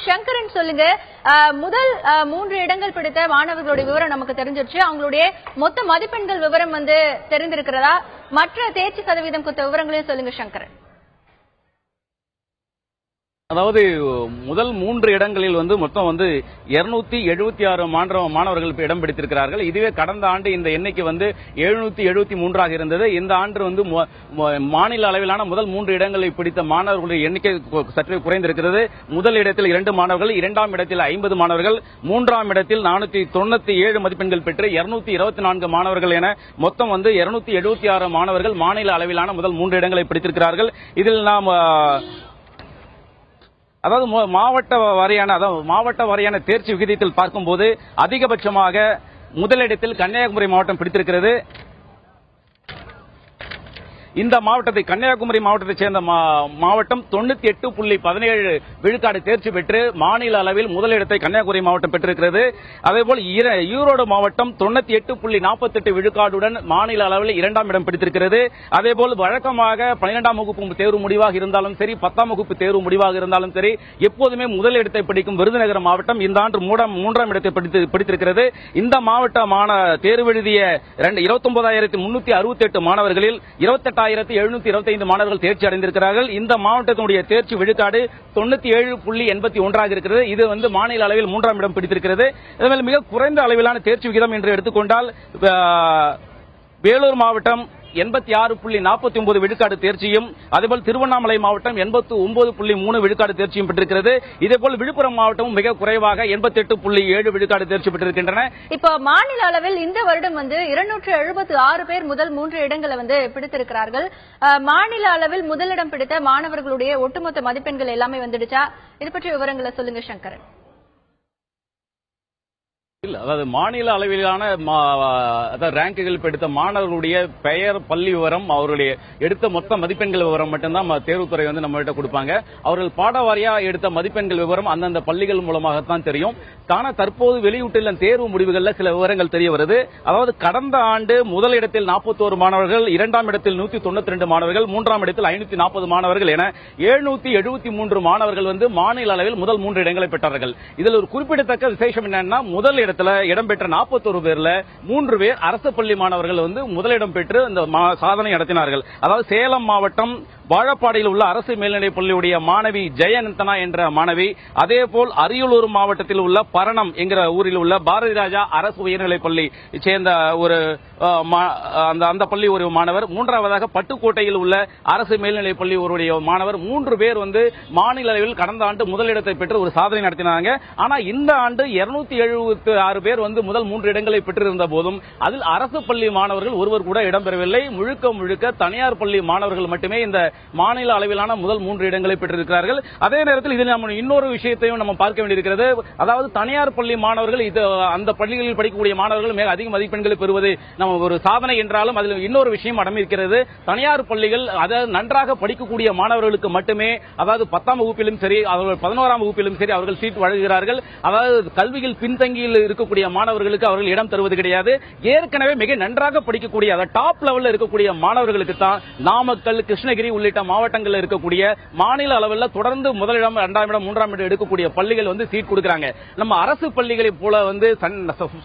சங்கரன் சொல்லுங்க, முதல் 3 இடங்கள் பிடித்த மாணவர்களுடைய விவரம் நமக்கு தெரிஞ்சிருச்சு. அவங்களுடைய மொத்த மதிப்பெண்கள் விவரம் தெரிந்திருக்கிறதா? மற்ற தேர்ச்சி சதவீதம் குறித்த விவரங்களையும் சொல்லுங்க சங்கரன். அதாவது முதல் 3 இடங்களில் மொத்தம் 276 மாணவர்கள் இடம் பிடித்திருக்கிறார்கள். இதுவே கடந்த ஆண்டு இந்த எண்ணிக்கை 773 இருந்தது. இந்த ஆண்டு மாநில அளவிலான முதல் 3 இடங்களை பிடித்த மாணவர்களுடைய எண்ணிக்கை சற்று குறைந்திருக்கிறது. முதல் இடத்தில் 2 மாணவர்கள், 2ஆம் இடத்தில் 50 மாணவர்கள், 3ஆம் இடத்தில் 497 மதிப்பெண்கள் பெற்று 224 மாணவர்கள் என மொத்தம் 276 மாணவர்கள் மாநில அளவிலான முதல் 3 இடங்களை பிடித்திருக்கிறார்கள். இதில் நாம் அதாவது மாவட்ட வாரியான தேர்ச்சி விகிதத்தில் பார்க்கும்போது அதிகபட்சமாக முதலிடத்தில் கன்னியாகுமரி மாவட்டம் பிடித்திருக்கிறது. இந்த மாவட்டத்தை கன்னியாகுமரி மாவட்டத்தைச் சேர்ந்த மாவட்டம் 98.17 விழுக்காடு தேர்ச்சி பெற்று மாநில அளவில் முதலிடத்தை கன்னியாகுமரி மாவட்டம் பெற்றிருக்கிறது. அதேபோல் ஈரோடு மாவட்டம் 98.48 விழுக்காடுடன் மாநில அளவில் 2ஆம் இடம் பிடித்திருக்கிறது. அதேபோல் வழக்கமாக 12ஆம் வகுப்பு தேர்வு முடிவாக இருந்தாலும் சரி, 10ஆம் வகுப்பு தேர்வு முடிவாக இருந்தாலும் சரி, எப்போதுமே முதலிடத்தை பிடிக்கும் விருதுநகர் மாவட்டம் இந்த ஆண்டு 3ஆம் இடத்தை பிடித்திருக்கிறது. இந்த மாவட்ட தேர்வு எழுதிய 29,368 மாணவர்களில் 28,725 மாணவர்கள் தேர்ச்சி அடைந்திருக்கிறார்கள். இந்த மாவட்டத்தினுடைய தேர்ச்சி விழுக்காடு 97.81 இருக்கிறது. இது மாநில அளவில் 3ஆம் இடம் பிடித்திருக்கிறது. இதனால் மிக குறைந்த அளவிலான தேர்ச்சி விகிதம் என்று எடுத்துக்கொண்டால் வேலூர் மாவட்டம் 86.49 விழுக்காடு தேர்ச்சியும், அதேபோல் திருவண்ணாமலை மாவட்டம் 89.3 விழுக்காடு தேர்ச்சியும் பெற்றிருக்கிறது. இதேபோல் விழுப்புரம் மாவட்டமும் மிக குறைவாக 88.7 விழுக்காடு தேர்ச்சி பெற்றிருக்கின்றன. இப்ப மாநில அளவில் இந்த வருடம் 276 பேர் முதல் 3 இடங்களை பிடித்திருக்கிறார்கள். மாநில அளவில் முதலிடம் பிடித்த மாணவர்களுடைய ஒட்டுமொத்த மதிப்பெண்கள் எல்லாமே வந்துடுச்சா? இது பற்றிய விவரங்களை சொல்லுங்க சங்கரன். அதாவது மாநில அளவிலான ரேங்குகள் எடுத்த மாணவர்களுடைய பெயர், பள்ளி விவரம், அவருடைய எடுத்த மொத்த மதிப்பெண்கள் விவரம் மட்டும்தான் தேர்வுத்துறை நம்மகிட்ட கொடுப்பாங்க. அவர்கள் பாடவாரியா எடுத்த மதிப்பெண்கள் விவரம் அந்தந்த பள்ளிகள் மூலமாகத்தான் தெரியும். ஆனா தற்போது வெளியிட்டுள்ள தேர்வு முடிவுகளில் சில விவரங்கள் தெரிய வருது. அதாவது கடந்த ஆண்டு முதல் இடத்தில் 41 மாணவர்கள், 2ஆம் இடத்தில் 192 மாணவர்கள், 3ஆம் இடத்தில் 540 மாணவர்கள் என 773 மாணவர்கள் மாநில அளவில் முதல் 3 இடங்களை பெற்றார்கள். இதில் ஒரு குறிப்பிடத்தக்க விசேஷம் என்னன்னா, முதல் இடத்துல இடம்பெற்ற 41 பேர்ல 3 பேர் அரசு பள்ளி மாணவர்கள் முதலிடம் பெற்று இந்த சாதனை நடத்தினார்கள். அதாவது சேலம் மாவட்டம் வாழப்பாடியில் உள்ள அரசு மேல்நிலைப் பள்ளியுடைய மாணவி ஜெயநந்தனா என்ற மாணவி, அதேபோல் அரியலூர் மாவட்டத்தில் உள்ள பரணம் என்கிற ஊரில் உள்ள பாரதி ராஜா அரசு உயர்நிலைப் பள்ளி சேர்ந்த அந்த பள்ளி ஒரு மாணவர், 3ஆவதாக பட்டுக்கோட்டையில் உள்ள அரசு மேல்நிலைப் பள்ளி ஒரு மாணவர், 3 பேர் மாநில அளவில் கடந்த ஆண்டு முதலிடத்தை பெற்று ஒரு சாதனை நடத்தினாங்க. ஆனா இந்த ஆண்டு 276 பேர் முதல் 3 இடங்களை பெற்றிருந்த போதும் அதில் அரசு பள்ளி மாணவர்கள் ஒருவர் கூட இடம்பெறவில்லை. முழுக்க தனியார் பள்ளி மாணவர்கள் மட்டுமே இந்த மாநில அளவிலான முதல் 3 இடங்களை பெற்றிருக்கிறார்கள். அதே நேரத்தில் இதில் நம்ம இன்னொரு விஷயத்தையும் நம்ம பார்க்க வேண்டியிருக்கிறது. அதாவது தனியார் பள்ளி மாணவர்கள் அந்த பள்ளிகளில் படிக்கக்கூடிய மாணவர்கள் மிக அதிக மதிப்பெண்களை பெறுவது நம்ம ஒரு சாதனை என்றாலும் அதில் இன்னொரு விஷயம் அடங்கியிருக்கிறது. தனியார் பள்ளிகள் அதாவது நன்றாக படிக்கக்கூடிய மாணவர்களுக்கு மட்டுமே, அதாவது 10ஆம் வகுப்பிலும் சரி, அவர்கள் 11ஆம் வகுப்பிலும் சரி அவர்கள் சீட் வழங்குகிறார்கள். அதாவது கல்வியில் பின்தங்கியில் இருக்கக்கூடிய மாணவர்களுக்கு அவர்கள் இடம் தருவது கிடையாது. ஏற்கனவே மிக நன்றாக படிக்கக்கூடிய அதாவது டாப் லெவலில் இருக்கக்கூடிய மாணவர்களுக்கு தான் நாமக்கல், கிருஷ்ணகிரி உள்ளிட்ட மாவட்டங்களில் இருக்கக்கூடிய மாநில அளவில் தொடர்ந்து முதலிடம், 2ஆம் இடம், 3ஆம் இடம் எடுக்கக்கூடிய பள்ளிகள் சீட் கொடுக்கிறாங்க. நம்ம அரசு பள்ளிகளை போல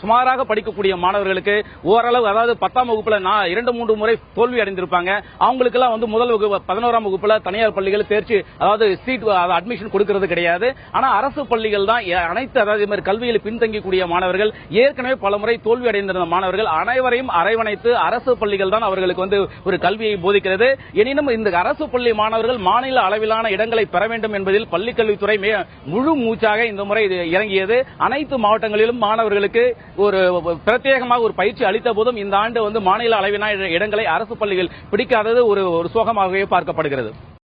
சுமாராக படிக்கக்கூடிய மாணவர்களுக்கு ஓரளவு, அதாவது 10ஆம் வகுப்புல 2-3 முறை தோல்வி அடைந்திருப்பாங்க. அவங்களுக்கு எல்லாம் முதல் வகுப்பு 11ஆம் வகுப்புல தனியார் பள்ளிகள் தேர்ச்சி, அதாவது சீட் அட்மிஷன் கொடுக்கிறது கிடையாது. ஆனா அரசு பள்ளிகள் தான் அனைத்து, அதாவது கல்வியில் பின்தங்கக்கூடிய மாணவர்கள், ஏற்கனவே பல முறை தோல்வி அடைந்திருந்த மாணவர்கள் அனைவரையும் அரவணைத்து அரசு பள்ளிகள் தான் அவர்களுக்கு ஒரு கல்வியை போதிக்கிறது. எனினும் இந்த அரசு பள்ளி மாணவர்கள் மாநில அளவிலான இடங்களை பெற வேண்டும் என்பதில் பள்ளிக்கல்வித்துறை முழு மூச்சாக இந்த முறை இறங்கியது. அனைத்து மாவட்டங்களிலும் மாணவர்களுக்கு ஒரு பிரத்யேகமாக ஒரு பயிற்சி அளித்த போதும் இந்த ஆண்டு மாநில அளவிலான இடங்களை அரசு பள்ளிகள் பிடிக்காதது ஒரு சோகமாகவே பார்க்கப்படுகிறது.